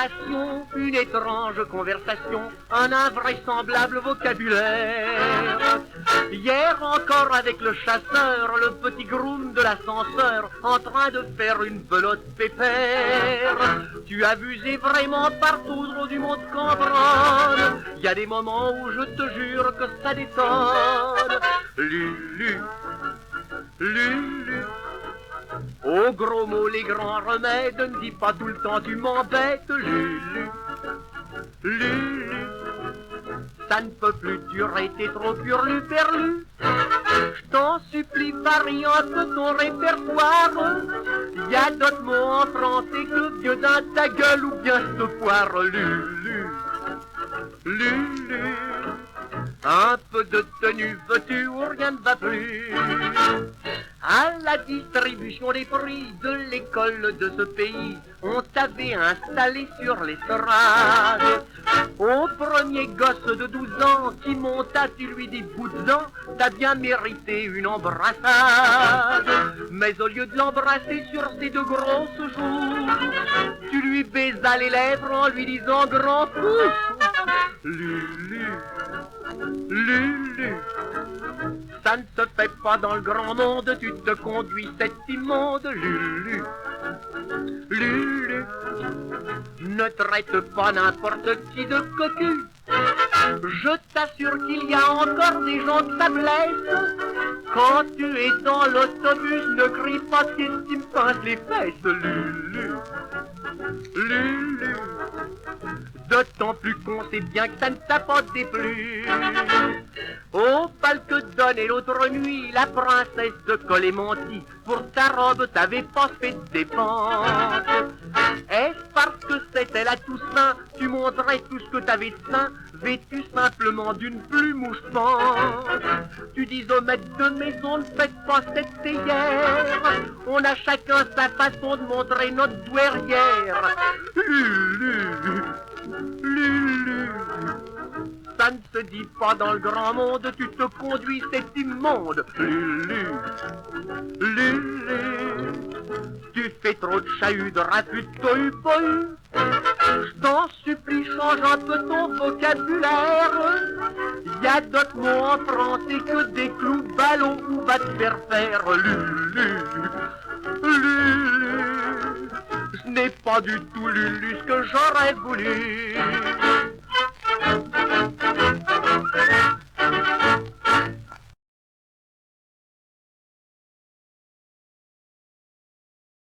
admiration, une étrange conversation, un invraisemblable vocabulaire. Hier encore avec le chasseur, le petit groom de l'ascenseur, en train de faire une pelote pépère. Tu as abusé vraiment partout trop du monde Cambronne. Il y a des moments où je te jure que ça détonne. Lulu, Lulu. Au gros mot, les grands remèdes, ne dis pas tout le temps tu m'embêtes, Lulu, Lulu. Ça ne peut plus durer, t'es trop hurlu-perlu. Je t'en supplie, varie un peu ton répertoire. Y a d'autres mots en français que vieux dans ta gueule ou bien ce poire, Lulu, Lulu. Un peu de tenue veux-tu ou rien ne va plus. À la distribution des prix de l'école de ce pays, on t'avait installé sur l'estrade. Au premier gosse de 12 ans qui monta, tu lui dis bout-en, t'as bien mérité une embrassade. Mais au lieu de l'embrasser sur ses deux grosses joues, tu lui baisas les lèvres en lui disant grand fou. Lulu, Lulu. Ça ne se fait pas dans le grand monde, tu te conduis cet immonde, Lulu, Lulu. Ne traite pas n'importe qui de cocu. Je t'assure qu'il y a encore des gens que ça blesse. Quand tu es dans l'autobus, ne crie pas qu'est-ce qui me pince les fesses, Lulu, Lulu. D'autant plus qu'on sait bien que ça ne t'a pas déplu. Au bal que donnait l'autre nuit la princesse de Colémenti, pour ta robe t'avais pas fait de dépense. Est-ce parce que c'était la Toussaint, tu montrais tout ce que t'avais de sein, vêtu simplement d'une plume ou je pense. Tu dis au maître de maison, ne faites pas cette théière, on a chacun sa façon de montrer notre douairière. Lulu, Lulu. Ça ne se dit pas dans le grand monde, tu te conduis, c'est immonde. Lulu, Lulu. Tu fais trop de chahut, de raffut, de tohu-pohu. Je t'en supplie, change un peu ton vocabulaire. Y a d'autres mots en français que des clous, ballons ou va te faire faire. Lulu, Lulu. Ce n'est pas du tout Lulu ce que j'aurais voulu.